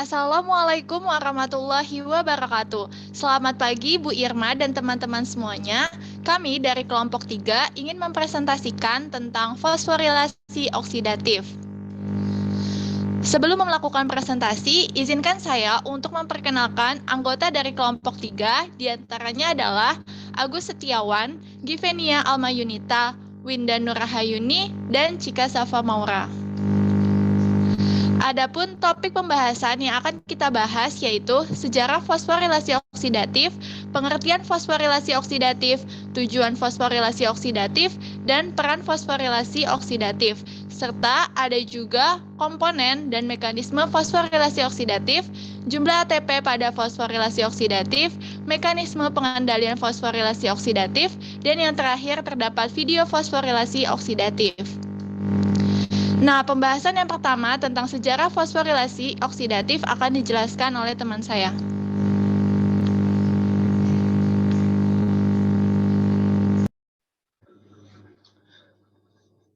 Assalamualaikum warahmatullahi wabarakatuh. Selamat pagi Bu Irma dan teman-teman semuanya. Kami dari kelompok 3 ingin mempresentasikan tentang fosforilasi oksidatif. Sebelum melakukan presentasi, izinkan saya untuk memperkenalkan anggota dari kelompok 3, diantaranya adalah Agus Setiawan, Givenia Almayunita, Winda Nurahayuni, dan Cika Safa Maura. Adapun topik pembahasan yang akan kita bahas yaitu sejarah fosforilasi oksidatif, pengertian fosforilasi oksidatif, tujuan fosforilasi oksidatif, dan peran fosforilasi oksidatif. Serta ada juga komponen dan mekanisme fosforilasi oksidatif, jumlah ATP pada fosforilasi oksidatif, mekanisme pengendalian fosforilasi oksidatif, dan yang terakhir terdapat video fosforilasi oksidatif. Nah, pembahasan yang pertama tentang sejarah fosforilasi oksidatif akan dijelaskan oleh teman saya.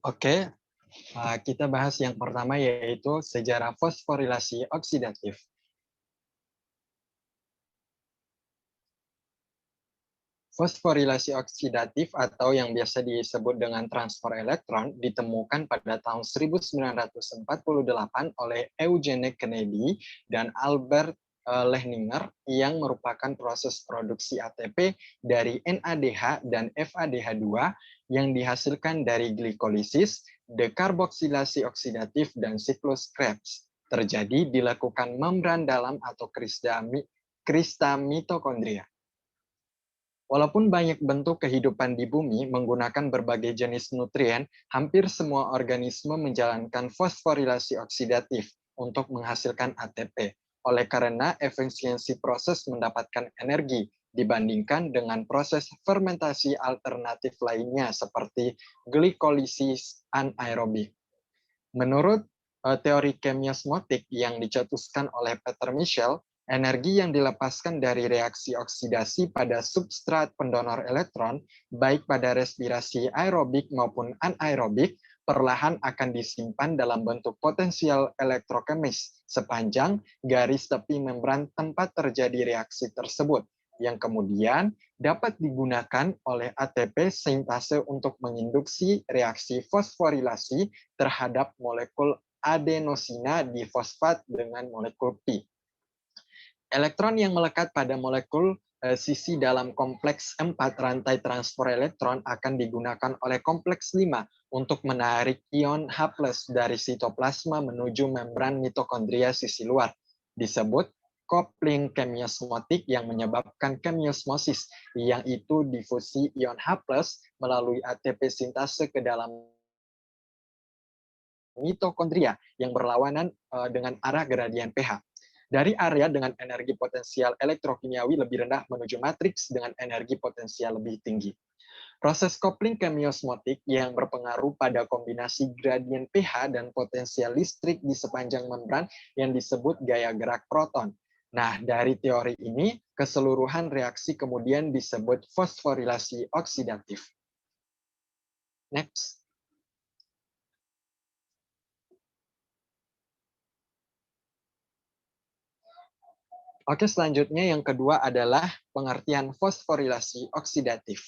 Oke, kita bahas yang pertama yaitu sejarah fosforilasi oksidatif. Fosforilasi oksidatif atau yang biasa disebut dengan transfer elektron ditemukan pada tahun 1948 oleh Eugene Kennedy dan Albert Lehninger yang merupakan proses produksi ATP dari NADH dan FADH2 yang dihasilkan dari glikolisis, dekarboksilasi oksidatif, dan siklus Krebs. Terjadi dilakukan membran dalam atau krista mitokondria. Walaupun banyak bentuk kehidupan di bumi menggunakan berbagai jenis nutrien, hampir semua organisme menjalankan fosforilasi oksidatif untuk menghasilkan ATP. Oleh karena efisiensi proses mendapatkan energi dibandingkan dengan proses fermentasi alternatif lainnya seperti glikolisis anaerobik. Menurut teori kemiosmotik yang dicetuskan oleh Peter Michel, energi yang dilepaskan dari reaksi oksidasi pada substrat pendonor elektron, baik pada respirasi aerobik maupun anaerobik, perlahan akan disimpan dalam bentuk potensial elektrokemis sepanjang garis tepi membran tempat terjadi reaksi tersebut, yang kemudian dapat digunakan oleh ATP sintase untuk menginduksi reaksi fosforilasi terhadap molekul adenosina difosfat dengan molekul Pi. Elektron yang melekat pada molekul sisi dalam kompleks 4 rantai transfer elektron akan digunakan oleh kompleks 5 untuk menarik ion H+ dari sitoplasma menuju membran mitokondria sisi luar. Disebut coupling kemiosmotik yang menyebabkan kemiosmosis, yang itu difusi ion H+ melalui ATP sintase ke dalam mitokondria yang berlawanan dengan arah gradien pH. Dari area dengan energi potensial elektrokimiawi lebih rendah menuju matriks dengan energi potensial lebih tinggi. Proses coupling kemiosmotik yang berpengaruh pada kombinasi gradien pH dan potensial listrik di sepanjang membran yang disebut gaya gerak proton. Nah, dari teori ini, keseluruhan reaksi kemudian disebut fosforilasi oksidatif. Next. Oke, selanjutnya yang kedua adalah pengertian fosforilasi oksidatif.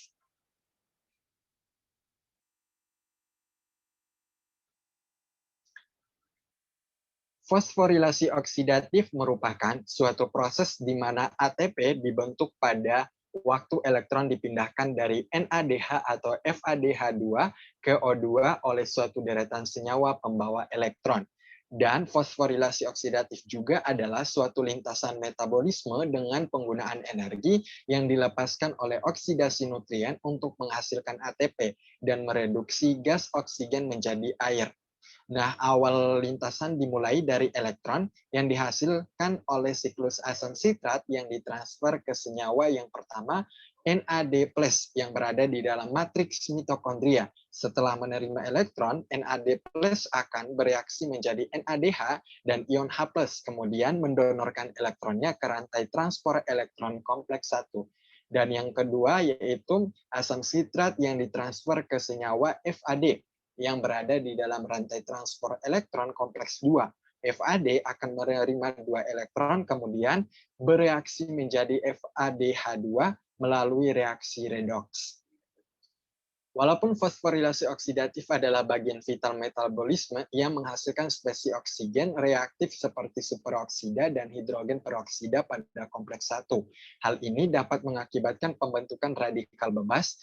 Fosforilasi oksidatif merupakan suatu proses di mana ATP dibentuk pada waktu elektron dipindahkan dari NADH atau FADH2 ke O2 oleh suatu deretan senyawa pembawa elektron. Dan fosforilasi oksidatif juga adalah suatu lintasan metabolisme dengan penggunaan energi yang dilepaskan oleh oksidasi nutrien untuk menghasilkan ATP dan mereduksi gas oksigen menjadi air. Nah, awal lintasan dimulai dari elektron yang dihasilkan oleh siklus asam sitrat yang ditransfer ke senyawa yang pertama, NAD+, yang berada di dalam matriks mitokondria. Setelah menerima elektron, NAD+ akan bereaksi menjadi NADH dan ion H+, kemudian mendonorkan elektronnya ke rantai transport elektron kompleks 1. Dan yang kedua yaitu asam sitrat yang ditransfer ke senyawa FAD yang berada di dalam rantai transport elektron kompleks 2. FAD akan menerima 2 elektron, kemudian bereaksi menjadi FADH2 melalui reaksi redoks. Walaupun fosforilasi oksidatif adalah bagian vital metabolisme, ia menghasilkan spesies oksigen reaktif seperti superoksida dan hidrogen peroksida pada kompleks 1. Hal ini dapat mengakibatkan pembentukan radikal bebas,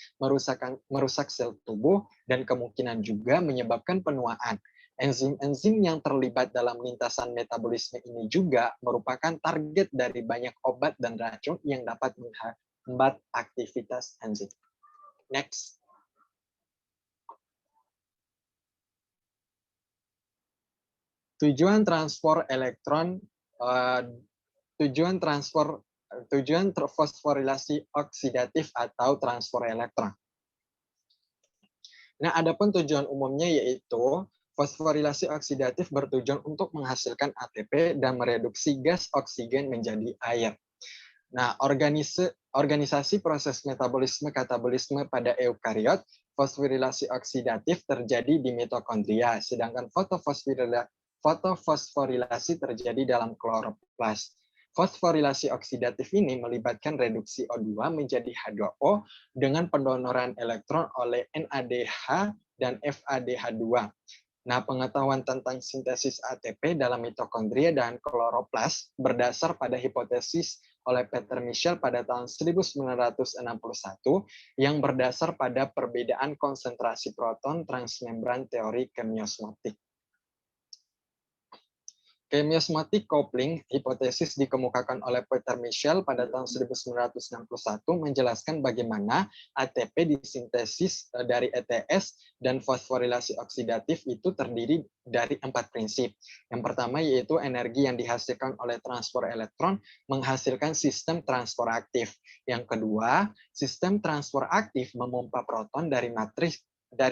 merusak sel tubuh, dan kemungkinan juga menyebabkan penuaan. Enzim-enzim yang terlibat dalam lintasan metabolisme ini juga merupakan target dari banyak obat dan racun yang dapat menghambat aktivitas enzim. Next. Tujuan transfer fosforilasi oksidatif atau transfer elektron. Nah, adapun tujuan umumnya yaitu fosforilasi oksidatif bertujuan untuk menghasilkan ATP dan mereduksi gas oksigen menjadi air. Nah, organisasi proses metabolisme katabolisme pada eukariot, fosforilasi oksidatif terjadi di mitokondria, sedangkan fotofosforilasi terjadi dalam kloroplas. Fosforilasi oksidatif ini melibatkan reduksi O2 menjadi H2O dengan pendonoran elektron oleh NADH dan FADH2. Nah, pengetahuan tentang sintesis ATP dalam mitokondria dan kloroplas berdasar pada hipotesis oleh Peter Michel pada tahun 1961 yang berdasar pada perbedaan konsentrasi proton transmembran teori kemiosmotik. Chemiosmotic coupling, hipotesis dikemukakan oleh Peter Michel pada tahun 1961 menjelaskan bagaimana ATP disintesis dari ETS dan fosforilasi oksidatif itu terdiri dari 4 prinsip. Yang pertama yaitu energi yang dihasilkan oleh transfer elektron menghasilkan sistem transfer aktif. Yang kedua, sistem transfer aktif memompa proton dari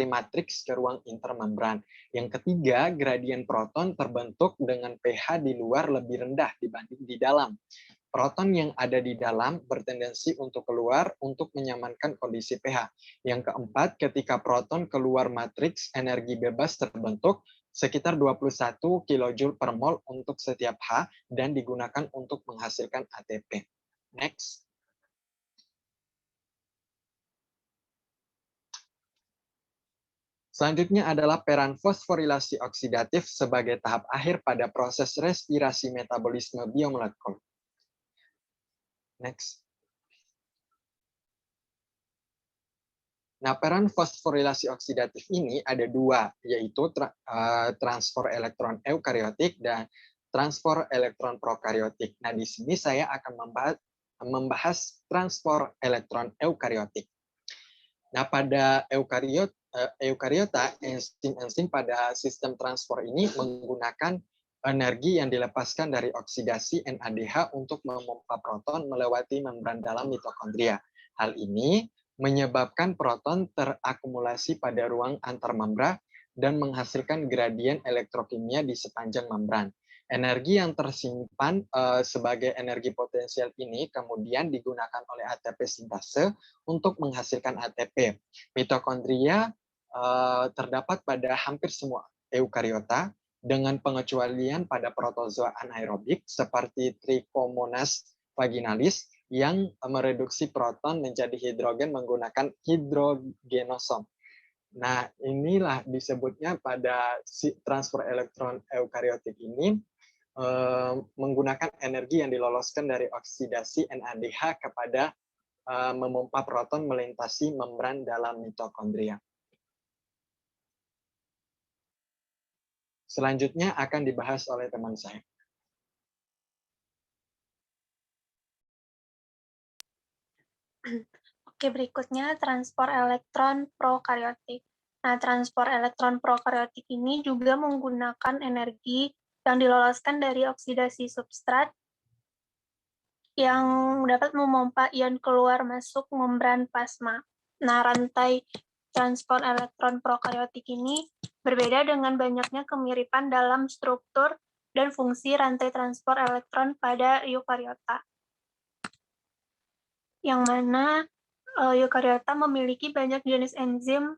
matriks ke ruang intermembran. Yang ketiga, gradien proton terbentuk dengan pH di luar lebih rendah dibanding di dalam. Proton yang ada di dalam bertendensi untuk keluar untuk menyamankan kondisi pH. Yang keempat, ketika proton keluar matriks, energi bebas terbentuk sekitar 21 kJ per mol untuk setiap H dan digunakan untuk menghasilkan ATP. Next. Selanjutnya adalah peran fosforilasi oksidatif sebagai tahap akhir pada proses respirasi metabolisme biomolekul. Next. Nah, peran fosforilasi oksidatif ini ada dua, yaitu transfer elektron eukariotik dan transfer elektron prokariotik. Nah, di sini saya akan membahas transfer elektron eukariotik. Nah, pada eukariota, enzim-enzim pada sistem transfer ini menggunakan energi yang dilepaskan dari oksidasi NADH untuk memompa proton melewati membran dalam mitokondria. Hal ini menyebabkan proton terakumulasi pada ruang antarmembran dan menghasilkan gradien elektrokimia di sepanjang membran. Energi yang tersimpan sebagai energi potensial ini kemudian digunakan oleh ATP sintase untuk menghasilkan ATP. Mitokondria terdapat pada hampir semua eukariota dengan pengecualian pada protozoa anaerobik seperti Trichomonas vaginalis yang mereduksi proton menjadi hidrogen menggunakan hidrogenosom. Nah, inilah disebutnya pada transfer elektron eukariotik ini menggunakan energi yang diloloskan dari oksidasi NADH kepada memompa proton melintasi membran dalam mitokondria. Selanjutnya akan dibahas oleh teman saya. Oke, berikutnya transfer elektron prokariotik. Nah, transfer elektron prokariotik ini juga menggunakan energi yang diloloskan dari oksidasi substrat yang dapat memompa ion keluar masuk membran plasma. Nah, rantai transfer elektron prokariotik ini berbeda dengan banyaknya kemiripan dalam struktur dan fungsi rantai transfer elektron pada eukariota. Yang mana eukariota memiliki banyak jenis enzim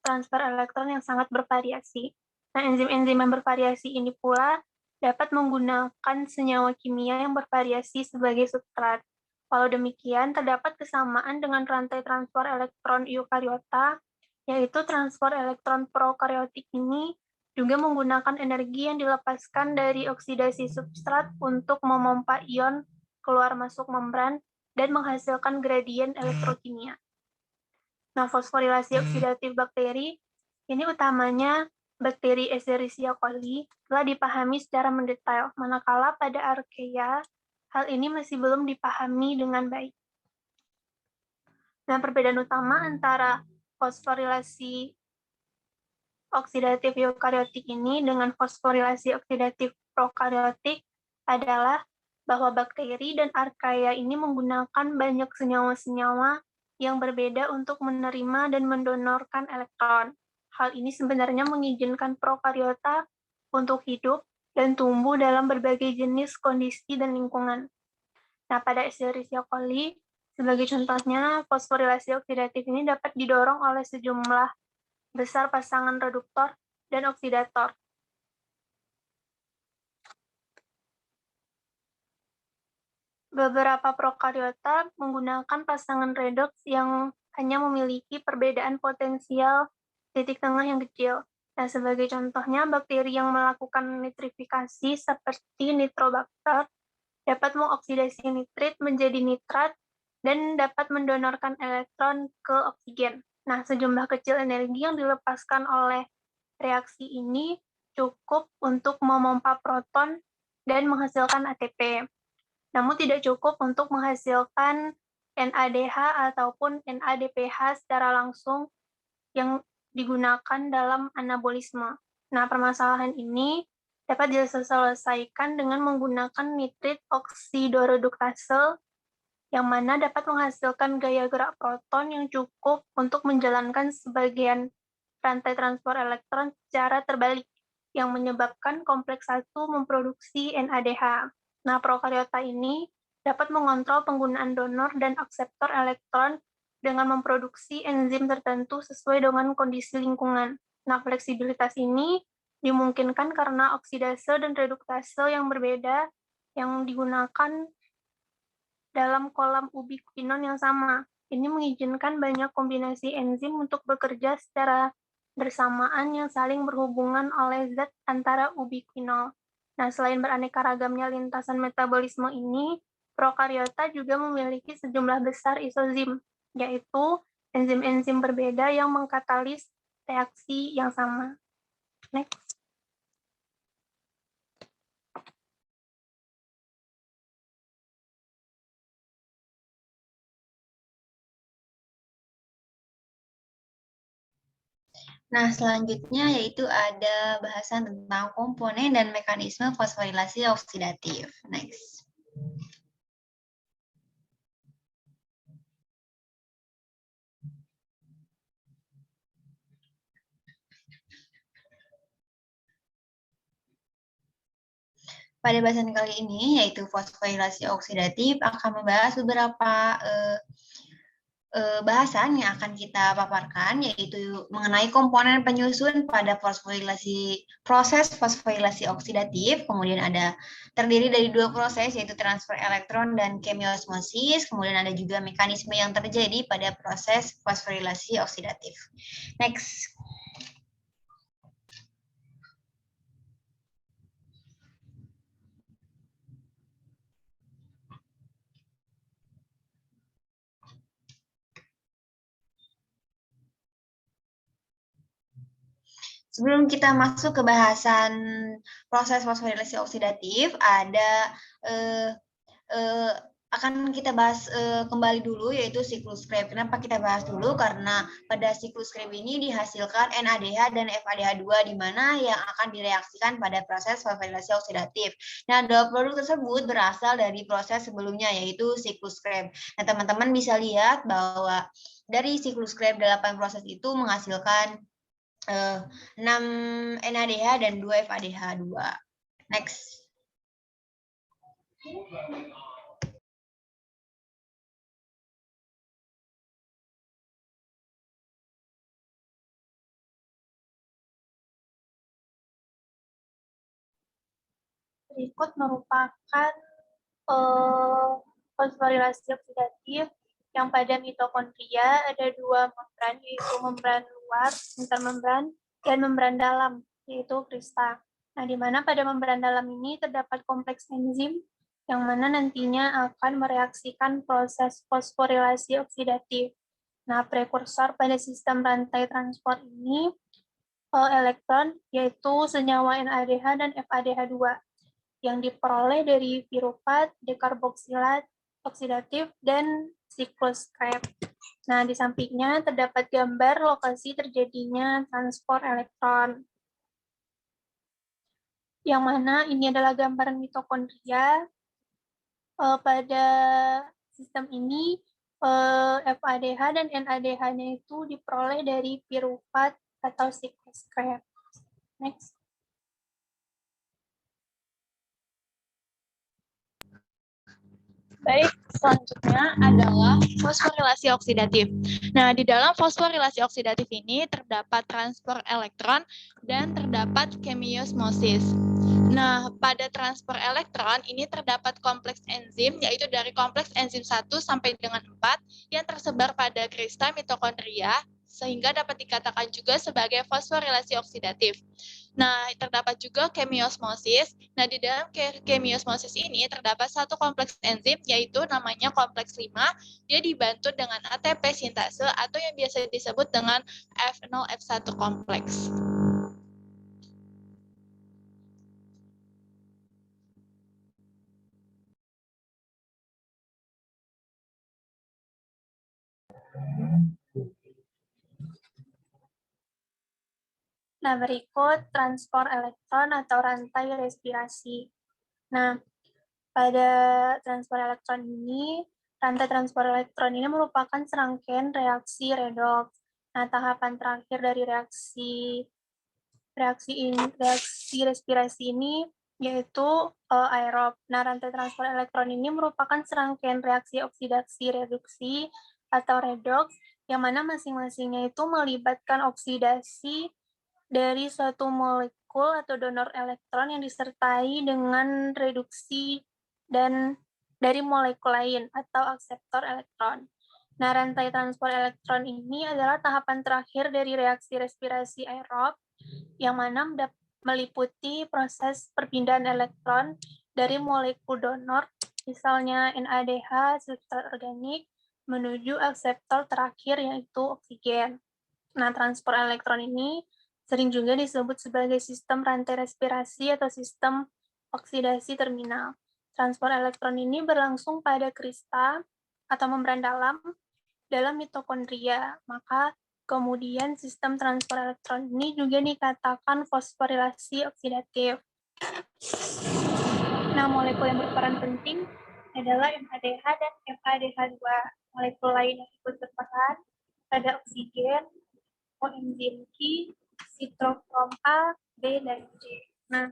transfer elektron yang sangat bervariasi. Nah, enzim-enzim yang bervariasi ini pula dapat menggunakan senyawa kimia yang bervariasi sebagai substrat. Walau demikian, terdapat kesamaan dengan rantai transport elektron eukariota, yaitu transport elektron prokariotik ini juga menggunakan energi yang dilepaskan dari oksidasi substrat untuk memompa ion keluar masuk membran dan menghasilkan gradien elektrokimia. Nah, fosforilasi oksidatif bakteri ini utamanya bakteri Escherichia coli telah dipahami secara mendetail, manakala pada Archaea hal ini masih belum dipahami dengan baik. Nah, perbedaan utama antara fosforilasi oksidatif eukariotik ini dengan fosforilasi oksidatif prokariotik adalah bahwa bakteri dan Archaea ini menggunakan banyak senyawa-senyawa yang berbeda untuk menerima dan mendonorkan elektron. Hal ini sebenarnya mengizinkan prokariota untuk hidup dan tumbuh dalam berbagai jenis kondisi dan lingkungan. Nah, pada Escherichia coli, sebagai contohnya, fosforilasi oksidatif ini dapat didorong oleh sejumlah besar pasangan reduktor dan oksidator. Beberapa prokariota menggunakan pasangan redoks yang hanya memiliki perbedaan potensial titik tengah yang kecil. Nah, sebagai contohnya, bakteri yang melakukan nitrifikasi seperti Nitrobacter dapat mengoksidasi nitrit menjadi nitrat dan dapat mendonorkan elektron ke oksigen. Nah, sejumlah kecil energi yang dilepaskan oleh reaksi ini cukup untuk memompa proton dan menghasilkan ATP. Namun tidak cukup untuk menghasilkan NADH ataupun NADPH secara langsung yang digunakan dalam anabolisme. Nah, permasalahan ini dapat diselesaikan dengan menggunakan nitrit oksidoreduktase yang mana dapat menghasilkan gaya gerak proton yang cukup untuk menjalankan sebagian rantai transport elektron secara terbalik yang menyebabkan kompleks 1 memproduksi NADH. Nah, prokariota ini dapat mengontrol penggunaan donor dan akseptor elektron dengan memproduksi enzim tertentu sesuai dengan kondisi lingkungan. Nah, fleksibilitas ini dimungkinkan karena oksidase dan reduktase yang berbeda yang digunakan dalam kolam ubiquinon yang sama. Ini mengizinkan banyak kombinasi enzim untuk bekerja secara bersamaan yang saling berhubungan oleh zat antara ubiquinol. Nah, selain beraneka ragamnya lintasan metabolisme ini, prokariota juga memiliki sejumlah besar isozim, yaitu enzim-enzim berbeda yang mengkatalis reaksi yang sama. Next. Nah, selanjutnya yaitu ada bahasan tentang komponen dan mekanisme fosforilasi oksidatif. Next. Pada bahasan kali ini, yaitu fosforilasi oksidatif, akan membahas beberapa bahasan yang akan kita paparkan, yaitu mengenai komponen penyusun pada proses fosforilasi oksidatif. Kemudian ada terdiri dari 2 proses, yaitu transfer elektron dan kemiosmosis. Kemudian ada juga mekanisme yang terjadi pada proses fosforilasi oksidatif. Next. Sebelum kita masuk ke bahasan proses fosforilasi oksidatif, ada akan kita bahas kembali dulu, yaitu siklus Krebs. Kenapa kita bahas dulu? Karena pada siklus Krebs ini dihasilkan NADH dan FADH2, di mana yang akan direaksikan pada proses fosforilasi oksidatif. Nah, dua produk tersebut berasal dari proses sebelumnya, yaitu siklus Krebs. Nah, teman-teman bisa lihat bahwa dari siklus Krebs 8 proses itu menghasilkan 6 NADH dan 2 FADH2. Next. berikut merupakan fosforilasi oksidatif yang pada mitokondria ada dua membran, yaitu membran luar, intermembran, dan membran dalam, yaitu krista. Nah, di mana pada membran dalam ini terdapat kompleks enzim yang mana nantinya akan mereaksikan proses fosforilasi oksidatif. Nah, prekursor pada sistem rantai transport ini elektron, yaitu senyawa NADH dan FADH2 yang diperoleh dari piruvat, dekarboksilat, oksidatif, dan siklus Krebs. Nah, di sampingnya terdapat gambar lokasi terjadinya transport elektron. Yang mana ini adalah gambaran mitokondria. Pada sistem ini, FADH dan NADH-nya itu diperoleh dari piruvat atau siklus Krebs. Next. Baik, selanjutnya adalah fosforilasi oksidatif. Nah, di dalam fosforilasi oksidatif ini terdapat transfer elektron dan terdapat kemiosmosis. Nah, pada transfer elektron ini terdapat kompleks enzim, yaitu dari kompleks enzim 1 sampai dengan 4 yang tersebar pada krista mitokondria, sehingga dapat dikatakan juga sebagai fosforilasi oksidatif. Nah, terdapat juga kemiosmosis. Nah, di dalam kemiosmosis ini terdapat satu kompleks enzim, yaitu namanya kompleks 5. Dia dibantu dengan ATP sintase atau yang biasa disebut dengan F0F1 kompleks. Nah, berikut transport elektron atau rantai respirasi. Nah, pada transport elektron ini, rantai transport elektron ini merupakan serangkaian reaksi redoks. Nah, tahapan terakhir dari reaksi respirasi ini yaitu aerob. Nah, rantai transport elektron ini merupakan serangkaian reaksi oksidasi reduksi atau redoks yang mana masing-masingnya itu melibatkan oksidasi dari suatu molekul atau donor elektron yang disertai dengan reduksi dan dari molekul lain atau akseptor elektron. Nah, rantai transport elektron ini adalah tahapan terakhir dari reaksi respirasi aerob yang mana meliputi proses perpindahan elektron dari molekul donor, misalnya NADH, substrat organik, menuju akseptor terakhir yaitu oksigen. Nah, transport elektron ini sering juga disebut sebagai sistem rantai respirasi atau sistem oksidasi terminal. Transport elektron ini berlangsung pada krista atau membran dalam mitokondria. Maka kemudian sistem transport elektron ini juga dikatakan fosforilasi oksidatif. Nah, molekul yang berperan penting adalah NADH dan FADH2. Molekul lain yang ikut berperan ada oksigen, koenzim Q, sitokrom A, B, dan C. Nah,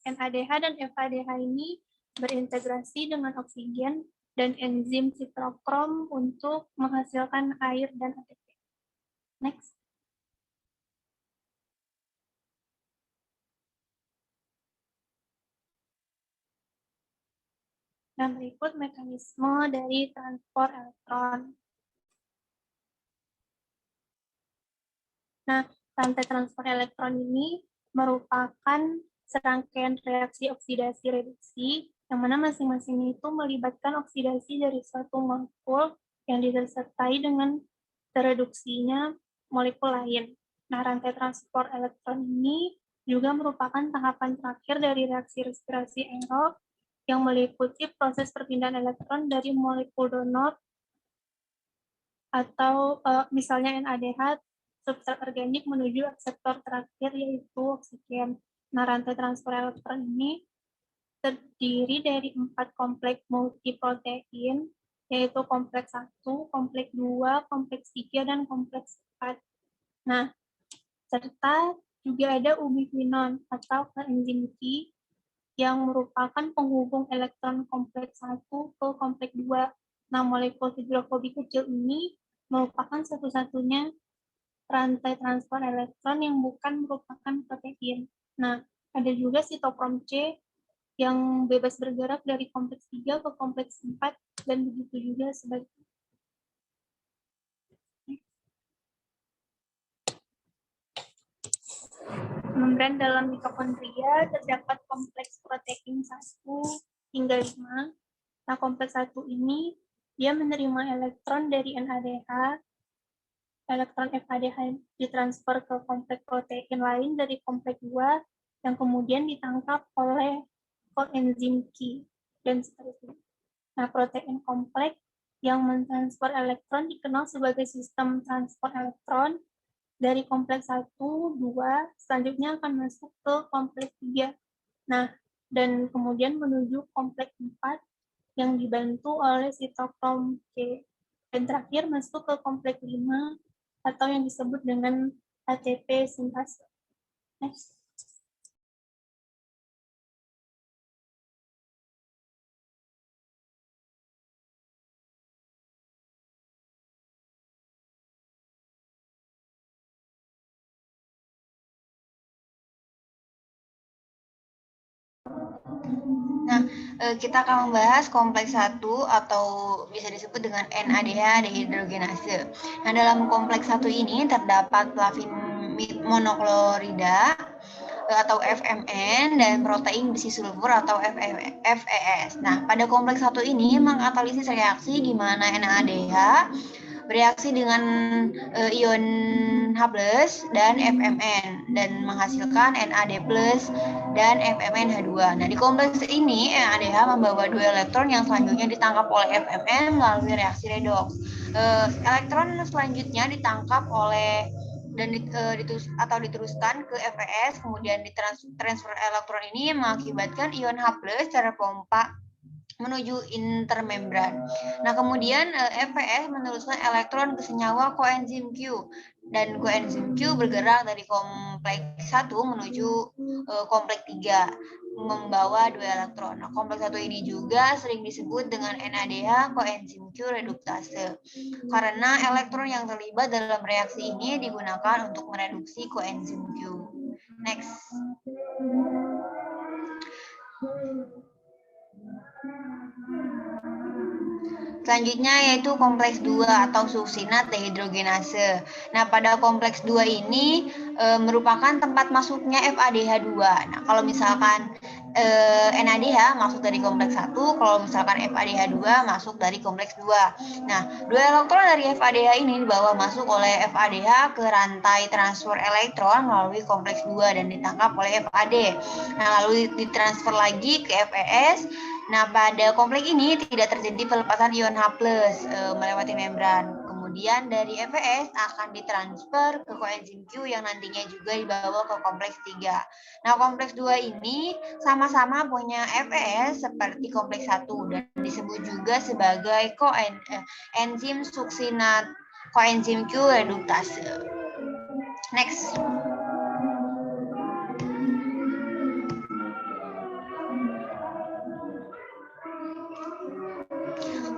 NADH dan FADH ini berintegrasi dengan oksigen dan enzim sitokrom untuk menghasilkan air dan ATP. Next. Nah, berikut mekanisme dari transport elektron. Nah, rantai transport elektron ini merupakan serangkaian reaksi oksidasi reduksi yang mana masing-masingnya itu melibatkan oksidasi dari suatu molekul yang disertai dengan tereduksinya molekul lain. Nah, rantai transport elektron ini juga merupakan tahapan terakhir dari reaksi respirasi aerob yang meliputi proses perpindahan elektron dari molekul donor atau misalnya NADH substrat organik menuju akseptor terakhir yaitu oksigen. Nah, rantai transport elektron ini terdiri dari 4 kompleks multiprotein, yaitu kompleks 1, kompleks 2, kompleks 3, dan kompleks 4. Nah, serta juga ada ubiquinon atau koenzim Q yang merupakan penghubung elektron kompleks 1 ke kompleks 2. Nah, molekul hidrofobik kecil ini merupakan satu-satunya rantai transport elektron yang bukan merupakan protein. Nah, ada juga sitokrom C yang bebas bergerak dari kompleks 3 ke kompleks 4, dan begitu juga sebaliknya. Membran dalam mitokondria terdapat kompleks protein 1 hingga 5. Nah, kompleks 1 ini dia menerima elektron dari NADH, elektron FADH ditransfer ke kompleks protein lain dari kompleks 2 yang kemudian ditangkap oleh koenzim Q dan seterusnya. Nah, protein kompleks yang mentransfer elektron dikenal sebagai sistem transport elektron. Dari kompleks 1, 2, selanjutnya akan masuk ke kompleks 3. Nah, dan kemudian menuju kompleks 4 yang dibantu oleh sitokrom C. Dan terakhir masuk ke kompleks 5 atau yang disebut dengan ATP sintase. Next. Nah, kita akan membahas kompleks 1 atau bisa disebut dengan NADH dehidrogenase. Nah, dalam kompleks 1 ini terdapat flavin monoklorida atau FMN dan protein besi sulfur atau FES. Nah, pada kompleks 1 ini mengkatalisis reaksi di mana NADH bereaksi dengan ion H+ dan FMN dan menghasilkan NAD+ dan FMNH2. Nah, di kompleks ini NADH membawa 2 elektron yang selanjutnya ditangkap oleh FMN melalui reaksi redoks. Elektron selanjutnya ditangkap oleh dan diteruskan ke FES, kemudian transfer elektron ini mengakibatkan ion H+ secara pompa menuju intermembran. Nah, kemudian FES meneruskan elektron ke senyawa koenzim Q dan koenzim Q bergerak dari kompleks 1 menuju kompleks 3 membawa 2 elektron. Nah, kompleks 1 ini juga sering disebut dengan NADH koenzim Q reduktase karena elektron yang terlibat dalam reaksi ini digunakan untuk mereduksi koenzim Q. Next. Selanjutnya yaitu kompleks 2 atau suksinat dehidrogenase. Nah, pada kompleks 2 ini merupakan tempat masuknya FADH2. Nah, kalau misalkan NADH masuk dari kompleks 1, kalau misalkan FADH2 masuk dari kompleks 2. Nah, 2 elektron dari FADH ini dibawa masuk oleh FADH ke rantai transfer elektron melalui kompleks 2 dan ditangkap oleh FAD. Nah, lalu ditransfer lagi ke FES. Nah, pada kompleks ini tidak terjadi pelepasan ion H+ melewati membran. Kemudian dari FES akan ditransfer ke koenzim Q yang nantinya juga dibawa ke kompleks 3. Nah, kompleks 2 ini sama-sama punya FES seperti kompleks 1 dan disebut juga sebagai enzim suksinat koenzim Q reduktase. Next.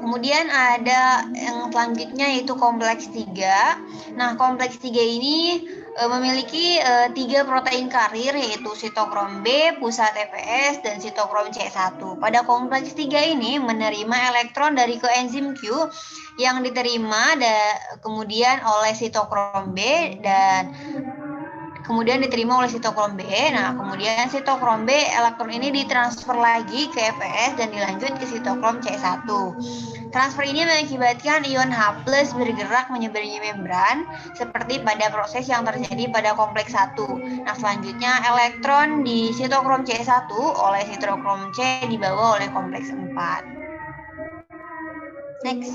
Kemudian ada yang selanjutnya yaitu kompleks 3. Nah, kompleks 3 ini memiliki 3 protein karir yaitu sitokrom B, pusat FES, dan sitokrom C1. Pada kompleks 3 ini menerima elektron dari koenzim Q yang diterima kemudian oleh sitokrom B dan kemudian diterima oleh sitokrom B. Nah, kemudian sitokrom B elektron ini ditransfer lagi ke FES dan dilanjut ke sitokrom C1. Transfer ini mengakibatkan ion H+ bergerak menyeberangi membran seperti pada proses yang terjadi pada kompleks 1. Nah, selanjutnya elektron di sitokrom C1 oleh sitokrom C dibawa oleh kompleks 4. Next.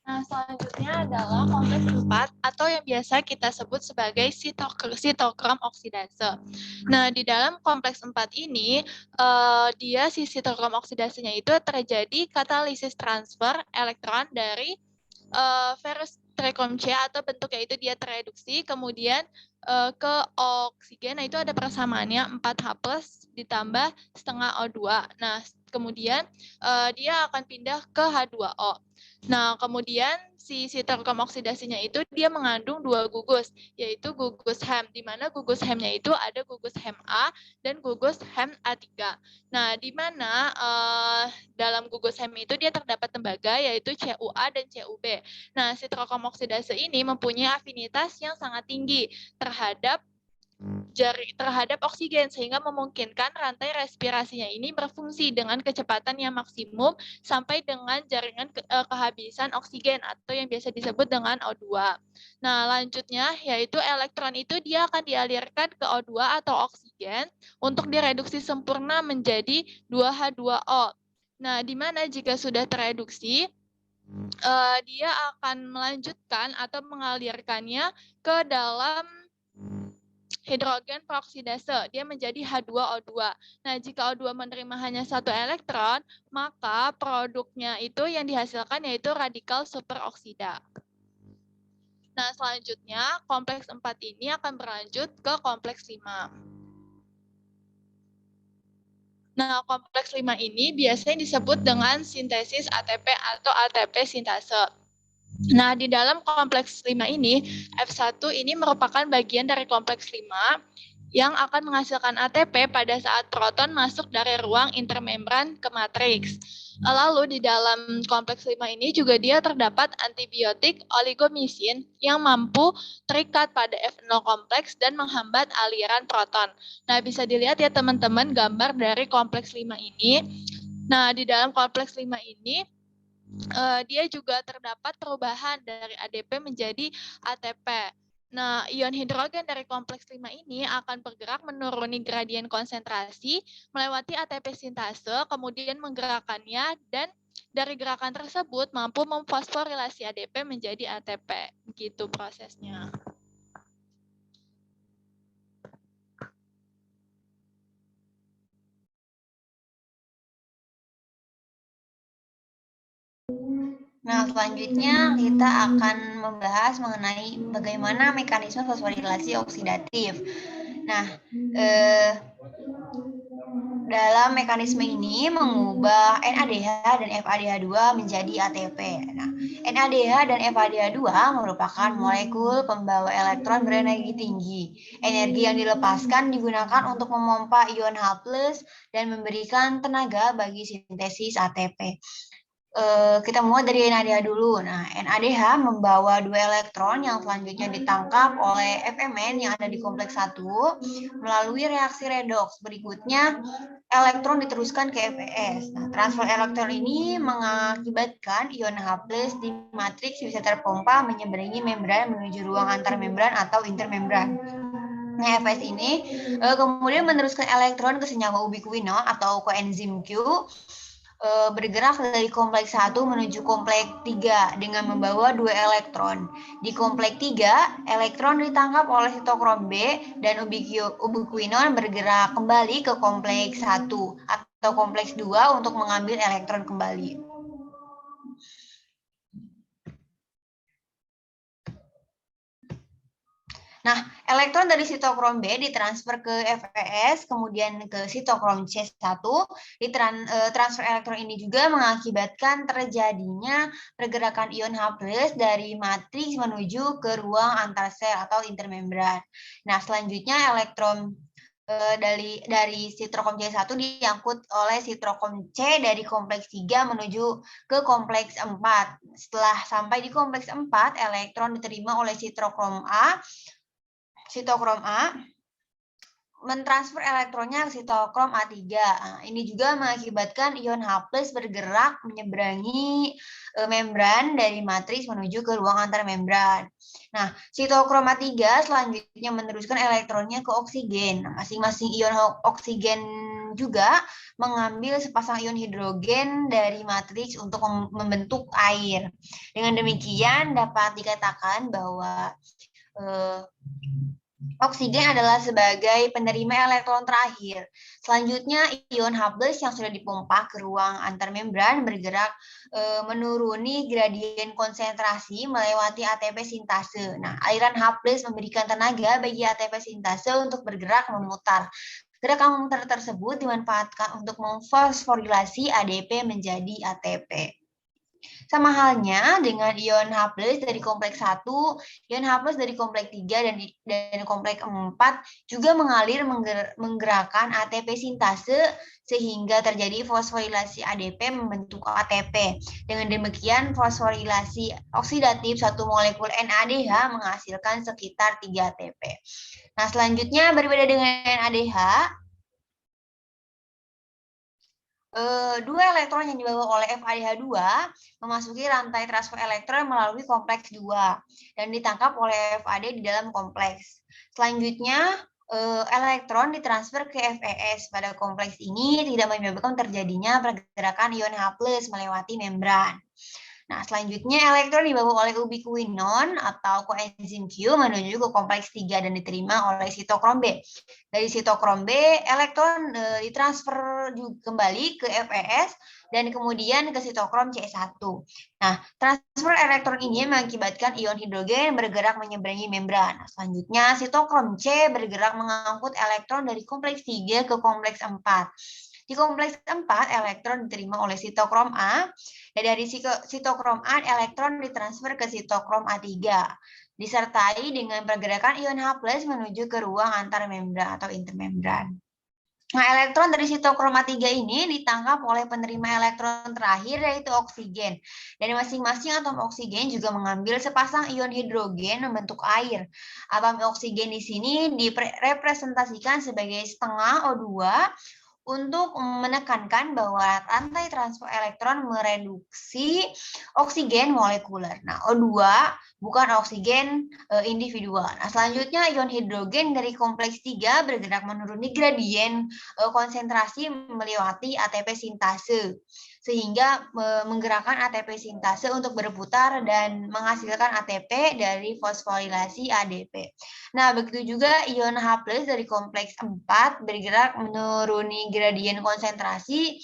Nah, selanjutnya adalah kompleks 4 atau yang biasa kita sebut sebagai sitokrom oksidase. Nah, di dalam kompleks 4 ini, dia si sitokrom oksidasenya itu terjadi katalisis transfer elektron dari ferrous trichrome C atau bentuknya itu dia tereduksi, kemudian ke oksigen. Nah, itu ada persamaannya 4H+ ditambah setengah O2. Nah, kemudian dia akan pindah ke H2O. Nah, kemudian si sitrochrome oksidasinya itu dia mengandung 2 gugus, yaitu gugus Hem, di mana gugus Hemnya itu ada gugus Hem A dan gugus Hem A3. Nah, di mana dalam gugus Hem itu dia terdapat tembaga, yaitu CuA dan CuB. Nah, sitrochrome oksidase ini mempunyai afinitas yang sangat tinggi terhadap oksigen, sehingga memungkinkan rantai respirasinya ini berfungsi dengan kecepatan yang maksimum sampai dengan jaringan kehabisan oksigen atau yang biasa disebut dengan O2. Nah, lanjutnya yaitu elektron itu dia akan dialirkan ke O2 atau oksigen untuk direduksi sempurna menjadi 2H2O. Nah, di mana jika sudah tereduksi, dia akan melanjutkan atau mengalirkannya ke dalam hidrogen peroksidase, dia menjadi H2O2. Nah, jika O2 menerima hanya 1 elektron, maka produknya itu yang dihasilkan yaitu radikal superoksida. Nah, selanjutnya kompleks 4 ini akan berlanjut ke kompleks 5. Nah, kompleks 5 ini biasanya disebut dengan sintesis ATP atau ATP sintase. Nah, di dalam kompleks 5 ini, F1 ini merupakan bagian dari kompleks 5 yang akan menghasilkan ATP pada saat proton masuk dari ruang intermembran ke matriks. Lalu di dalam kompleks 5 ini juga dia terdapat antibiotik oligomisin yang mampu terikat pada F0 kompleks dan menghambat aliran proton. Nah, bisa dilihat ya teman-teman gambar dari kompleks 5 ini. Nah, di dalam kompleks 5 ini dia juga terdapat perubahan dari ADP menjadi ATP. Nah, ion hidrogen dari kompleks 5 ini akan bergerak menuruni gradien konsentrasi melewati ATP sintase, kemudian menggerakkannya, dan dari gerakan tersebut mampu memfosforilasi ADP menjadi ATP. Begitu prosesnya. Nah, selanjutnya kita akan membahas mengenai bagaimana mekanisme fosforilasi oksidatif. Nah, dalam mekanisme ini mengubah NADH dan FADH2 menjadi ATP. Nah, NADH dan FADH2 merupakan molekul pembawa elektron berenergi tinggi. Energi yang dilepaskan digunakan untuk memompa ion H+ dan memberikan tenaga bagi sintesis ATP. Kita mulai dari NADH dulu. Nah, NADH membawa 2 elektron yang selanjutnya ditangkap oleh FMN yang ada di kompleks 1 melalui reaksi redoks. Berikutnya, elektron diteruskan ke FES. Nah, transfer elektron ini mengakibatkan ion H+ di matriks bisa terpompa menyeberangi membran menuju ruang antar membran atau intermembran. Nah, FES ini kemudian meneruskan elektron ke senyawa ubiquinol atau koenzim Q, bergerak dari kompleks 1 menuju kompleks 3 dengan membawa 2 elektron. Di kompleks 3, elektron ditangkap oleh sitokrom B dan ubiquinol bergerak kembali ke kompleks 1 atau kompleks 2 untuk mengambil elektron kembali. Nah, elektron dari sitokrom B ditransfer ke FES, kemudian ke sitokrom C1. Transfer elektron ini juga mengakibatkan terjadinya pergerakan ion H+ dari matriks menuju ke ruang antar sel atau intermembran. Nah, selanjutnya elektron dari sitokrom C1 diangkut oleh sitokrom C dari kompleks 3 menuju ke kompleks 4. Setelah sampai di kompleks 4, elektron diterima oleh sitokrom A mentransfer elektronnya ke sitokrom A3. Nah, ini juga mengakibatkan ion H+ bergerak menyeberangi membran dari matriks menuju ke ruang antar membran. Nah, sitokrom A3 selanjutnya meneruskan elektronnya ke oksigen. Nah, masing-masing ion oksigen juga mengambil sepasang ion hidrogen dari matriks untuk membentuk air. Dengan demikian dapat dikatakan bahwa oksigen adalah sebagai penerima elektron terakhir. Selanjutnya, ion H+ yang sudah dipompa ke ruang antarmembran bergerak menuruni gradien konsentrasi melewati ATP sintase. Nah, aliran H+ memberikan tenaga bagi ATP sintase untuk bergerak memutar. Gerakan memutar tersebut dimanfaatkan untuk memfosforilasi ADP menjadi ATP. Sama halnya dengan ion H+ dari kompleks 1, ion H+ dari kompleks 3 dan kompleks 4 juga mengalir menggerakkan ATP sintase sehingga terjadi fosforilasi ADP membentuk ATP. Dengan demikian fosforilasi oksidatif satu molekul NADH menghasilkan sekitar 3 ATP. Nah, selanjutnya berbeda dengan NADH, dua elektron yang dibawa oleh FADH2 memasuki rantai transfer elektron melalui kompleks 2 dan ditangkap oleh FAD di dalam kompleks. Selanjutnya, elektron ditransfer ke FeS. Pada kompleks ini tidak menyebabkan terjadinya pergerakan ion H+ melewati membran. Nah, selanjutnya elektron dibawa oleh ubiquinon atau koenzim Q menuju ke kompleks 3 dan diterima oleh sitokrom B. Dari sitokrom B, elektron ditransfer kembali ke FeS dan kemudian ke sitokrom C1. Nah, transfer elektron ini mengakibatkan ion hidrogen bergerak menyeberangi membran. Nah, selanjutnya, sitokrom C bergerak mengangkut elektron dari kompleks 3 ke kompleks 4. Di kompleks 4, elektron diterima oleh sitokrom A, dan dari sitokrom A, elektron ditransfer ke sitokrom A3, disertai dengan pergerakan ion H+ menuju ke ruang antar membran atau intermembran. Nah, elektron dari sitokrom A3 ini ditangkap oleh penerima elektron terakhir, yaitu oksigen. Dan masing-masing atom oksigen juga mengambil sepasang ion hidrogen membentuk air. Atom oksigen di sini direpresentasikan sebagai setengah O2, untuk menekankan bahwa rantai transfer elektron mereduksi oksigen molekuler. Nah, O2 bukan oksigen individual. Nah, selanjutnya ion hidrogen dari kompleks 3 bergerak menuruni gradien konsentrasi melewati ATP sintase, sehingga menggerakkan ATP sintase untuk berputar dan menghasilkan ATP dari fosforilasi ADP. Nah, begitu juga ion H+ dari kompleks 4 bergerak menuruni gradien konsentrasi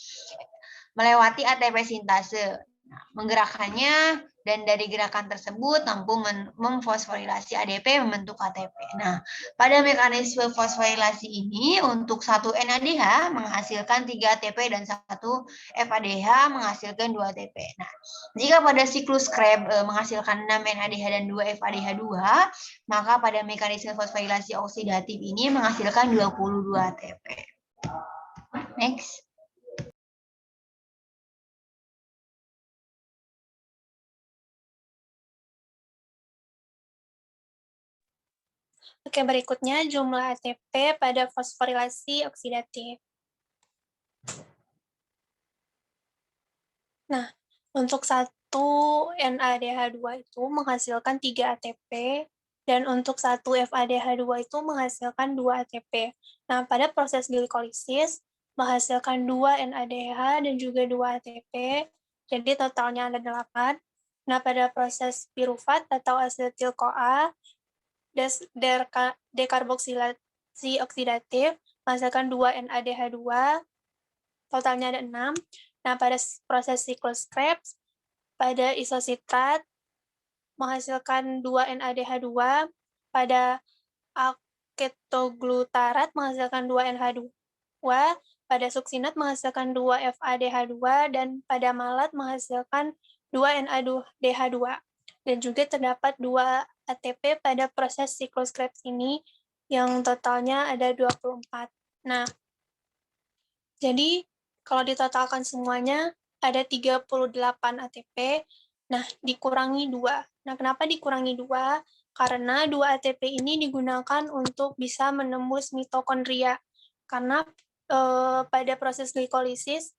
melewati ATP sintase. Nah, menggerakkannya dan dari gerakan tersebut mampu memfosforilasi ADP membentuk ATP. Nah, pada mekanisme fosforilasi ini untuk satu NADH menghasilkan 3 ATP dan satu FADH menghasilkan 2 ATP. Nah, jika pada siklus Krebs menghasilkan 6 NADH dan 2 FADH2, maka pada mekanisme fosforilasi oksidatif ini menghasilkan 22 ATP. Next. Oke, berikutnya jumlah ATP pada fosforilasi oksidatif. Nah, untuk satu NADH2 itu menghasilkan 3 ATP, dan untuk satu FADH2 itu menghasilkan 2 ATP. Nah, pada proses glikolisis menghasilkan 2 NADH dan juga 2 ATP, jadi totalnya ada 8. Nah, pada proses pirufat atau asetil-CoA, dekarboksilasi oksidatif menghasilkan 2 NADH2, totalnya ada 6. Nah, pada proses siklus Krebs, pada isositrat menghasilkan 2 NADH2, pada aketoglutarat menghasilkan 2 NH2, pada suksinat menghasilkan 2 FADH2, dan pada malat menghasilkan 2 NADH2. Dan juga terdapat 2 ATP pada proses siklus Krebs ini, yang totalnya ada 24. Nah, jadi kalau ditotalkan semuanya ada 38 ATP, nah dikurangi 2. Nah, kenapa dikurangi 2? Karena 2 ATP ini digunakan untuk bisa menembus mitokondria. Karena pada proses glikolisis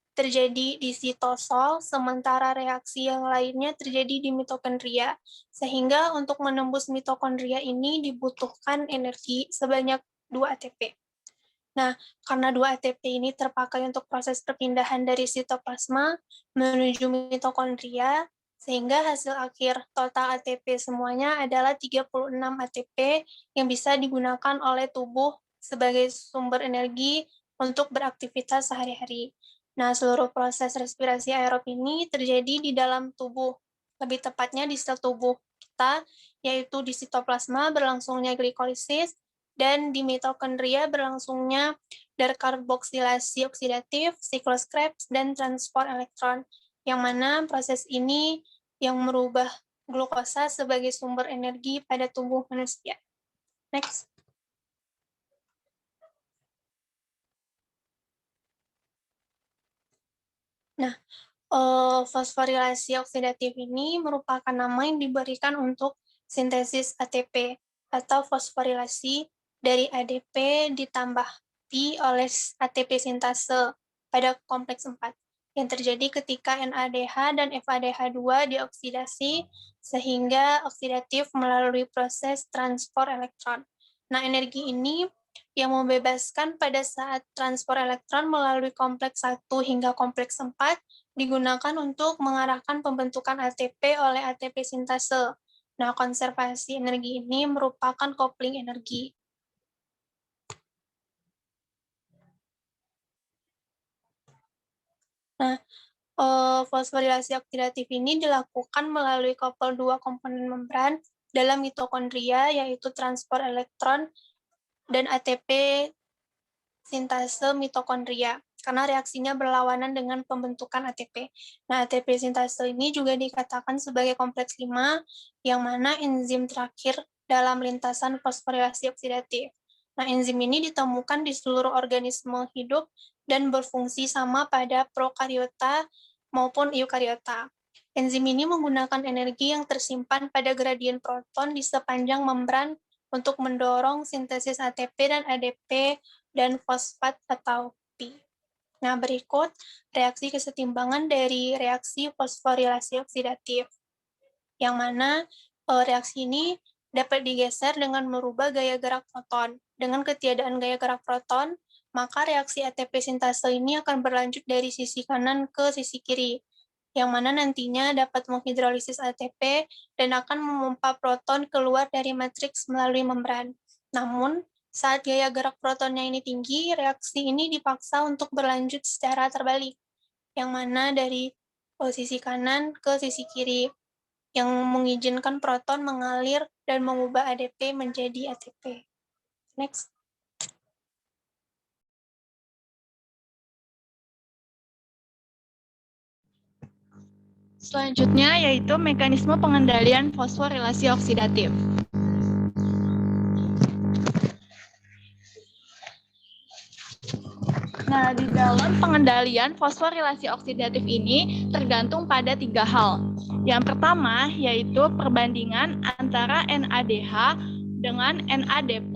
terjadi di sitosol, sementara reaksi yang lainnya terjadi di mitokondria. Sehingga untuk menembus mitokondria ini dibutuhkan energi sebanyak 2 ATP. Nah, karena 2 ATP ini terpakai untuk proses perpindahan dari sitoplasma menuju mitokondria, sehingga hasil akhir total ATP semuanya adalah 36 ATP yang bisa digunakan oleh tubuh sebagai sumber energi untuk beraktivitas sehari-hari. Nah, seluruh proses respirasi aerob ini terjadi di dalam tubuh, lebih tepatnya di sel tubuh kita, yaitu di sitoplasma berlangsungnya glikolisis, dan di mitokondria berlangsungnya dekarboksilasi oksidatif, siklus Krebs, dan transport elektron, yang mana proses ini yang merubah glukosa sebagai sumber energi pada tubuh manusia. Next. Nah, fosforilasi oksidatif ini merupakan nama yang diberikan untuk sintesis ATP atau fosforilasi dari ADP ditambah P oleh ATP sintase pada kompleks 4 yang terjadi ketika NADH dan FADH2 dioksidasi sehingga oksidatif melalui proses transport elektron. Nah, energi ini yang membebaskan pada saat transport elektron melalui kompleks 1 hingga kompleks 4 digunakan untuk mengarahkan pembentukan ATP oleh ATP sintase. Nah, konservasi energi ini merupakan kopling energi. Nah, fosforilasi oksidatif ini dilakukan melalui couple dua komponen membran dalam mitokondria, yaitu transport elektron dan ATP sintase mitokondria, karena reaksinya berlawanan dengan pembentukan ATP. Nah, ATP sintase ini juga dikatakan sebagai kompleks 5, yang mana enzim terakhir dalam lintasan fosforilasi oksidatif. Nah, enzim ini ditemukan di seluruh organisme hidup dan berfungsi sama pada prokariota maupun eukariota. Enzim ini menggunakan energi yang tersimpan pada gradien proton di sepanjang membran untuk mendorong sintesis ATP dan ADP dan fosfat atau P. Nah, berikut reaksi kesetimbangan dari reaksi fosforilasi oksidatif, yang mana reaksi ini dapat digeser dengan merubah gaya gerak proton. Dengan ketiadaan gaya gerak proton, maka reaksi ATP sintase ini akan berlanjut dari sisi kanan ke sisi kiri, yang mana nantinya dapat menghidrolisis ATP dan akan memompa proton keluar dari matriks melalui membran. Namun, saat gaya gerak protonnya ini tinggi, reaksi ini dipaksa untuk berlanjut secara terbalik, yang mana dari sisi kanan ke sisi kiri, yang mengizinkan proton mengalir dan mengubah ADP menjadi ATP. Next. Selanjutnya yaitu mekanisme pengendalian fosforilasi oksidatif. Nah, di dalam pengendalian fosforilasi oksidatif ini tergantung pada 3 hal. Yang pertama yaitu perbandingan antara NADH dengan NAD+,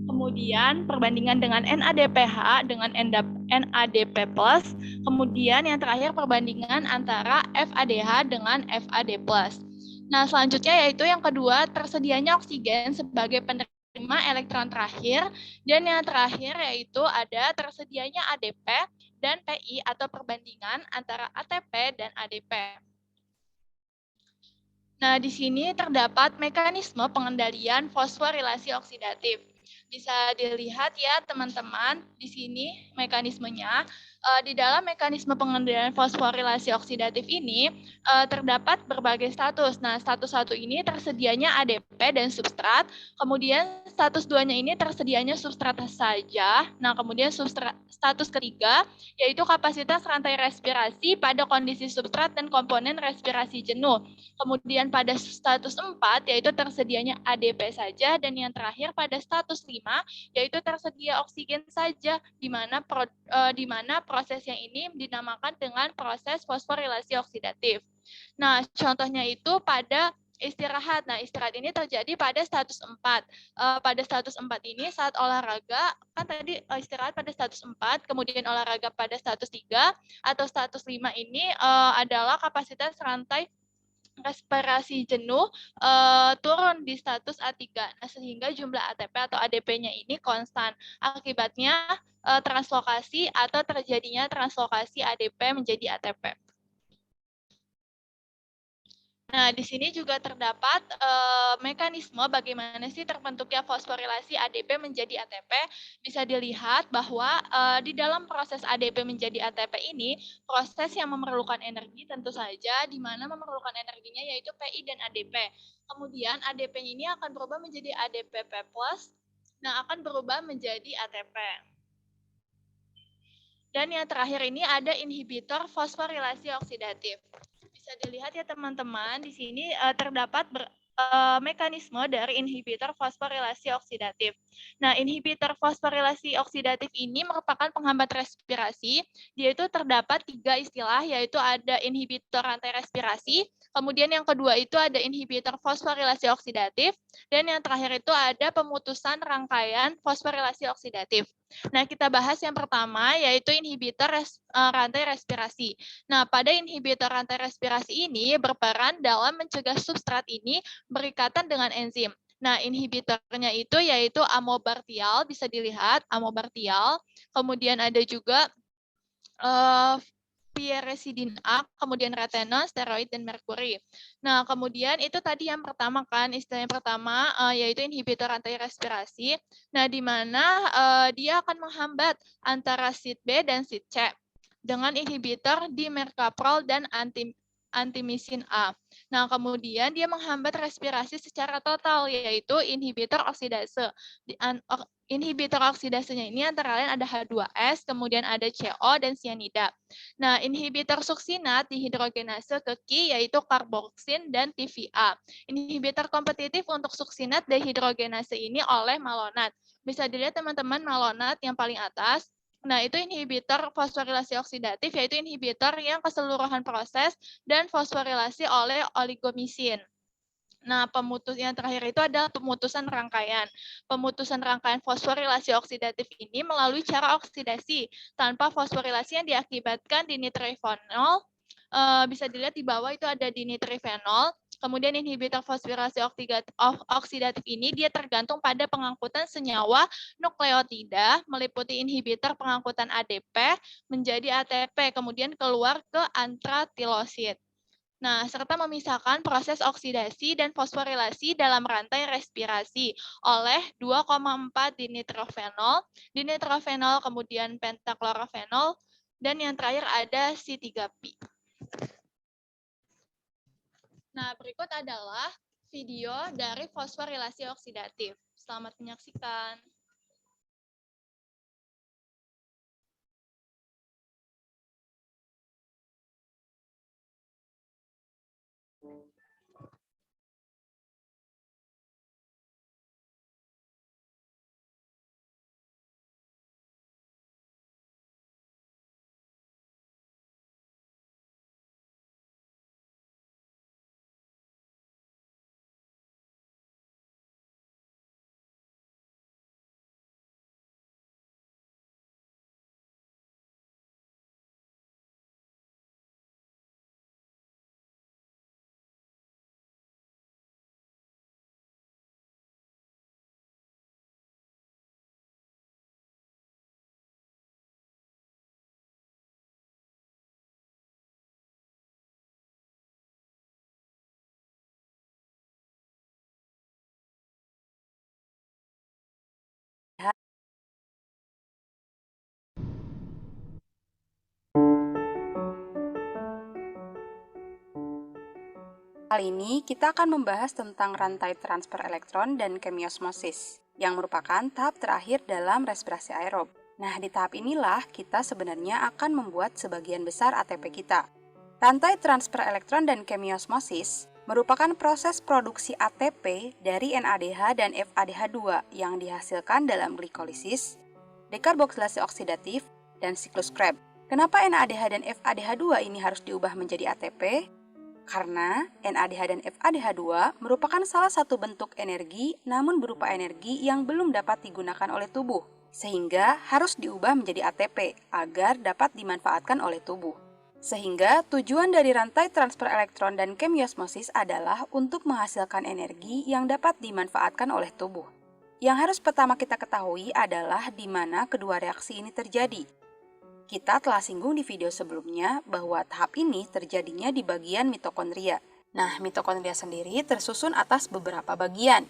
kemudian perbandingan dengan NADPH dengan NADP+, kemudian yang terakhir perbandingan antara FADH dengan FAD+. Nah, selanjutnya yaitu yang kedua, tersedianya oksigen sebagai penerima elektron terakhir, dan yang terakhir yaitu ada tersedianya ADP dan PI atau perbandingan antara ATP dan ADP. Nah, di sini terdapat mekanisme pengendalian fosforilasi oksidatif. Bisa dilihat ya teman-teman, di sini mekanismenya. Di dalam mekanisme pengendalian fosforilasi oksidatif ini terdapat berbagai status. Nah, status 1 ini tersedianya ADP dan substrat, kemudian status 2-nya ini tersedianya substrat saja. Nah, kemudian status ketiga yaitu kapasitas rantai respirasi pada kondisi substrat dan komponen respirasi jenuh. Kemudian pada status 4 yaitu tersedianya ADP saja, dan yang terakhir pada status 5 yaitu tersedia oksigen saja, di mana proses yang ini dinamakan dengan proses fosforilasi oksidatif. Nah, contohnya itu pada istirahat. Nah, istirahat ini terjadi pada status 4. Pada status 4 ini saat olahraga, kan tadi istirahat pada status 4, kemudian olahraga pada status 3, atau status 5 ini adalah kapasitas rantai respirasi jenuh turun di status A3. Nah, sehingga jumlah ATP atau ADP-nya ini konstan. Akibatnya translokasi atau terjadinya translokasi ADP menjadi ATP. Nah, di sini juga terdapat mekanisme bagaimana sih terbentuknya fosforilasi ADP menjadi ATP. Bisa dilihat bahwa di dalam proses ADP menjadi ATP ini, proses yang memerlukan energi tentu saja, di mana memerlukan energinya yaitu PI dan ADP. Kemudian ADP ini akan berubah menjadi ADPP+, Nah, akan berubah menjadi ATP. Dan yang terakhir ini ada inhibitor fosforilasi oksidatif. Bisa dilihat ya teman-teman, di sini terdapat mekanisme dari inhibitor fosforilasi oksidatif. Nah, inhibitor fosforilasi oksidatif ini merupakan penghambat respirasi. Dia itu terdapat 3 istilah, yaitu ada inhibitor rantai respirasi, kemudian yang kedua itu ada inhibitor fosforilasi oksidatif, dan yang terakhir itu ada pemutusan rangkaian fosforilasi oksidatif. Nah, kita bahas yang pertama, yaitu inhibitor rantai respirasi. Nah, pada inhibitor rantai respirasi ini berperan dalam mencegah substrat ini berikatan dengan enzim. Nah, inhibitornya itu yaitu amobartial, bisa dilihat amobartial. Kemudian ada juga pyresidin A, kemudian retinol, steroid, dan merkuri. Nah, kemudian itu tadi yang pertama kan, istilah yang pertama yaitu inhibitor rantai respirasi. Nah, di mana dia akan menghambat antara SID B dan SID C dengan inhibitor dimercaprol dan antimisin A. Nah, kemudian dia menghambat respirasi secara total, yaitu inhibitor oksidase. Inhibitor oksidasenya ini antara lain ada H2S, kemudian ada CO, dan cyanida. Nah, inhibitor suksinat dihidrogenase ke Ki, yaitu karboksin dan TVA. Inhibitor kompetitif untuk suksinat dihidrogenase ini oleh malonat. Bisa dilihat teman-teman malonat yang paling atas. Nah, itu inhibitor fosforilasi oksidatif, yaitu inhibitor yang keseluruhan proses dan fosforilasi oleh oligomisin. Nah, pemutus yang terakhir itu adalah pemutusan rangkaian. Pemutusan rangkaian fosforilasi oksidatif ini melalui cara oksidasi tanpa fosforilasi yang diakibatkan dinitrifenol. Bisa dilihat di bawah itu ada dinitrifenol. Kemudian inhibitor fosforilasi oksidatif ini dia tergantung pada pengangkutan senyawa nukleotida meliputi inhibitor pengangkutan ADP menjadi ATP, kemudian keluar ke antratilosid. Nah, serta memisahkan proses oksidasi dan fosforilasi dalam rantai respirasi oleh 2,4 dinitrofenol, kemudian pentaklorofenol, dan yang terakhir ada C3P. Nah, berikut adalah video dari fosforilasi oksidatif. Selamat menyaksikan. Kali ini kita akan membahas tentang rantai transfer elektron dan kemiosmosis, yang merupakan tahap terakhir dalam respirasi aerob. Nah, di tahap inilah kita sebenarnya akan membuat sebagian besar ATP kita. Rantai transfer elektron dan kemiosmosis merupakan proses produksi ATP dari NADH dan FADH2 yang dihasilkan dalam glikolisis, dekarboksilasi oksidatif, dan siklus Krebs. Kenapa NADH dan FADH2 ini harus diubah menjadi ATP? Karena NADH dan FADH2 merupakan salah satu bentuk energi namun berupa energi yang belum dapat digunakan oleh tubuh, sehingga harus diubah menjadi ATP agar dapat dimanfaatkan oleh tubuh. Sehingga tujuan dari rantai transfer elektron dan kemiosmosis adalah untuk menghasilkan energi yang dapat dimanfaatkan oleh tubuh. Yang harus pertama kita ketahui adalah di mana kedua reaksi ini terjadi. Kita telah singgung di video sebelumnya bahwa tahap ini terjadinya di bagian mitokondria. Nah, mitokondria sendiri tersusun atas beberapa bagian,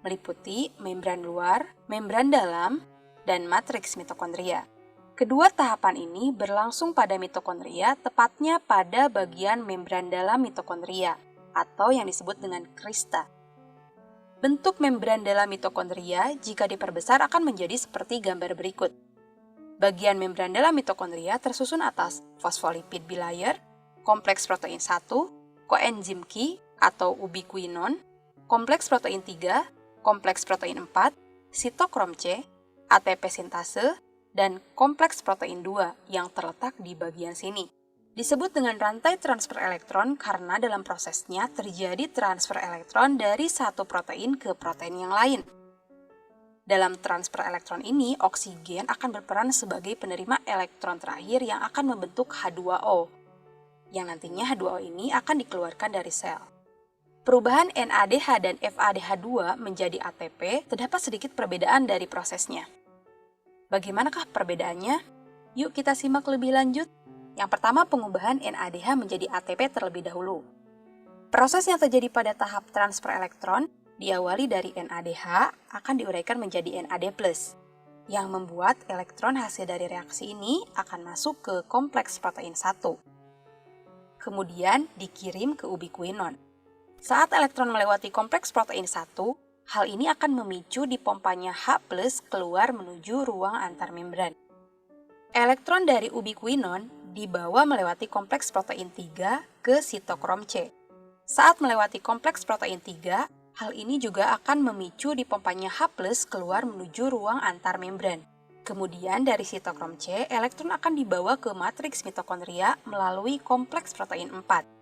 meliputi membran luar, membran dalam, dan matriks mitokondria. Kedua tahapan ini berlangsung pada mitokondria, tepatnya pada bagian membran dalam mitokondria, atau yang disebut dengan krista. Bentuk membran dalam mitokondria jika diperbesar akan menjadi seperti gambar berikut. Bagian membran dalam mitokondria tersusun atas fosfolipid bilayer, kompleks protein 1, koenzim Q atau ubiquinon, kompleks protein 3, kompleks protein 4, sitokrom C, ATP sintase, dan kompleks protein 2 yang terletak di bagian sini. Disebut dengan rantai transfer elektron karena dalam prosesnya terjadi transfer elektron dari satu protein ke protein yang lain. Dalam transfer elektron ini, oksigen akan berperan sebagai penerima elektron terakhir yang akan membentuk H2O, yang nantinya H2O ini akan dikeluarkan dari sel. Perubahan NADH dan FADH2 menjadi ATP terdapat sedikit perbedaan dari prosesnya. Bagaimanakah perbedaannya? Yuk kita simak lebih lanjut. Yang pertama, pengubahan NADH menjadi ATP terlebih dahulu. Proses yang terjadi pada tahap transfer elektron diawali dari NADH akan diuraikan menjadi NAD+, yang membuat elektron hasil dari reaksi ini akan masuk ke kompleks protein 1. Kemudian dikirim ke ubiquinon. Saat elektron melewati kompleks protein 1, hal ini akan memicu dipompanya H+ keluar menuju ruang antar membran. Elektron dari ubiquinon dibawa melewati kompleks protein 3 ke sitokrom C. Saat melewati kompleks protein 3, hal ini juga akan memicu dipompanya H+ keluar menuju ruang antar membran. Kemudian dari sitokrom C, elektron akan dibawa ke matriks mitokondria melalui kompleks protein 4.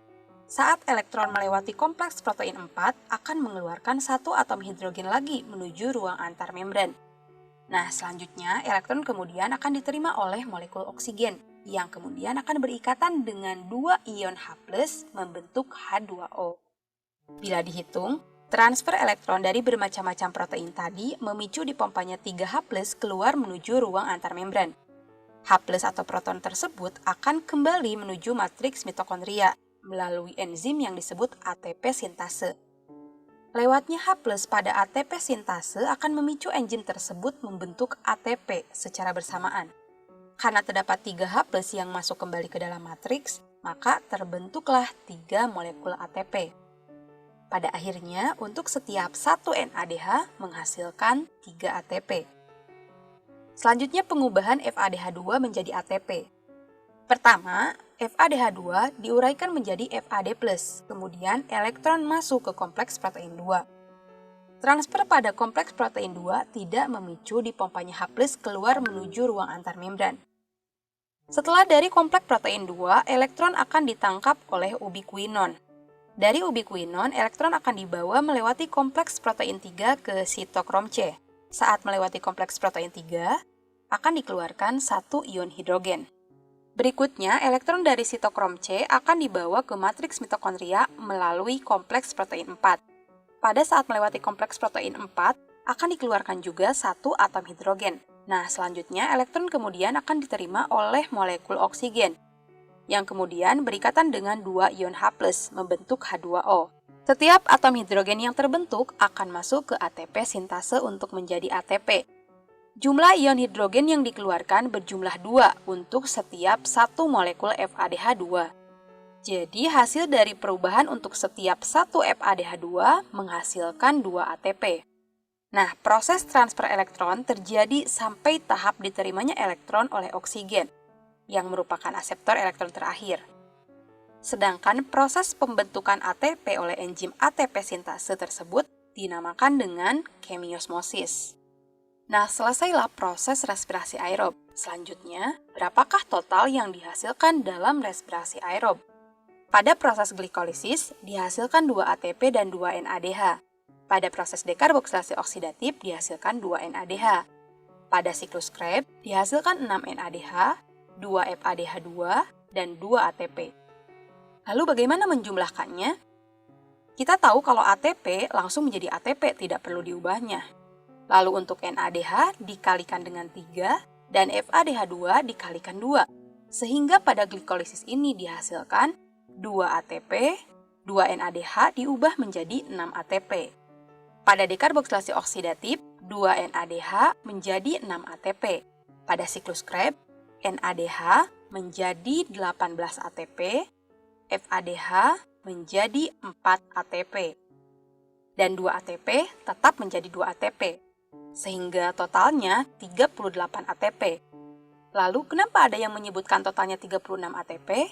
Saat elektron melewati kompleks protein 4, akan mengeluarkan satu atom hidrogen lagi menuju ruang antar membran. Nah, selanjutnya elektron kemudian akan diterima oleh molekul oksigen, yang kemudian akan berikatan dengan dua ion H+ membentuk H2O. Bila dihitung, transfer elektron dari bermacam-macam protein tadi memicu dipompanya 3H+ keluar menuju ruang antar membran. H+ atau proton tersebut akan kembali menuju matriks mitokondria melalui enzim yang disebut ATP sintase. Lewatnya H+ pada ATP sintase akan memicu enzim tersebut membentuk ATP secara bersamaan. Karena terdapat 3H+ yang masuk kembali ke dalam matriks, maka terbentuklah 3 molekul ATP. Pada akhirnya, untuk setiap 1 NADH menghasilkan 3 ATP. Selanjutnya pengubahan FADH2 menjadi ATP. Pertama, FADH2 diuraikan menjadi FAD+, kemudian elektron masuk ke kompleks protein 2. Transfer pada kompleks protein 2 tidak memicu dipompanya H+ keluar menuju ruang antar membran. Setelah dari kompleks protein 2, elektron akan ditangkap oleh ubiquinon. Dari ubiquinon, elektron akan dibawa melewati kompleks protein 3 ke sitokrom C. Saat melewati kompleks protein 3, akan dikeluarkan satu ion hidrogen. Berikutnya, elektron dari sitokrom C akan dibawa ke matriks mitokondria melalui kompleks protein 4. Pada saat melewati kompleks protein 4, akan dikeluarkan juga satu atom hidrogen. Nah, selanjutnya elektron kemudian akan diterima oleh molekul oksigen, yang kemudian berikatan dengan dua ion H+ membentuk H2O. Setiap atom hidrogen yang terbentuk akan masuk ke ATP sintase untuk menjadi ATP. Jumlah ion hidrogen yang dikeluarkan berjumlah 2 untuk setiap satu molekul FADH2. Jadi hasil dari perubahan untuk setiap satu FADH2 menghasilkan 2 ATP. Nah, proses transfer elektron terjadi sampai tahap diterimanya elektron oleh oksigen, yang merupakan aseptor elektron terakhir. Sedangkan proses pembentukan ATP oleh enzim ATP sintase tersebut dinamakan dengan kemiosmosis. Nah, selesailah proses respirasi aerob. Selanjutnya, berapakah total yang dihasilkan dalam respirasi aerob? Pada proses glikolisis, dihasilkan 2 ATP dan 2 NADH. Pada proses dekarboksilasi oksidatif, dihasilkan 2 NADH. Pada siklus Krebs, dihasilkan 6 NADH, 2 FADH2, dan 2 ATP. Lalu bagaimana menjumlahkannya? Kita tahu kalau ATP langsung menjadi ATP, tidak perlu diubahnya. Lalu untuk NADH dikalikan dengan 3 dan FADH2 dikalikan 2. Sehingga pada glikolisis ini dihasilkan 2 ATP, 2 NADH diubah menjadi 6 ATP. Pada dekarboksilasi oksidatif, 2 NADH menjadi 6 ATP. Pada siklus Krebs, NADH menjadi 18 ATP, FADH menjadi 4 ATP. dan 2 ATP tetap menjadi 2 ATP, sehingga totalnya 38 ATP. Lalu kenapa ada yang menyebutkan totalnya 36 ATP?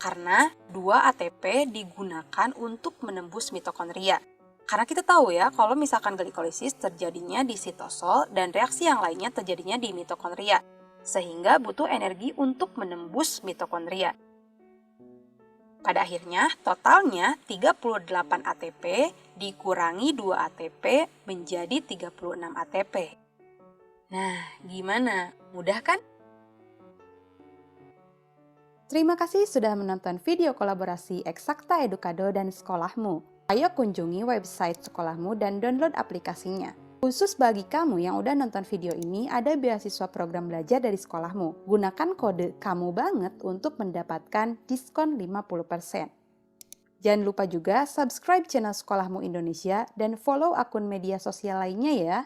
Karena 2 ATP digunakan untuk menembus mitokondria. Karena kita tahu ya, kalau misalkan glikolisis terjadinya di sitosol dan reaksi yang lainnya terjadinya di mitokondria, sehingga butuh energi untuk menembus mitokondria. Pada akhirnya, totalnya 38 ATP dikurangi 2 ATP menjadi 36 ATP. Nah, gimana? Mudah kan? Terima kasih sudah menonton video kolaborasi Eksakta Edukado dan Sekolahmu. Ayo kunjungi website sekolahmu dan download aplikasinya. Khusus bagi kamu yang udah nonton video ini, ada beasiswa program belajar dari sekolahmu. Gunakan kode kamu banget untuk mendapatkan diskon 50%. Jangan lupa juga subscribe channel Sekolahmu Indonesia dan follow akun media sosial lainnya ya.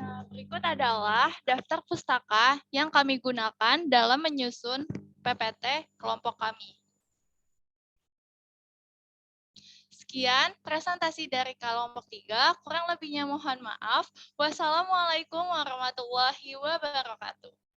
Nah, berikut adalah daftar pustaka yang kami gunakan dalam menyusun PPT kelompok kami. Sekian presentasi dari kelompok 3, kurang lebihnya mohon maaf. Wassalamualaikum warahmatullahi wabarakatuh.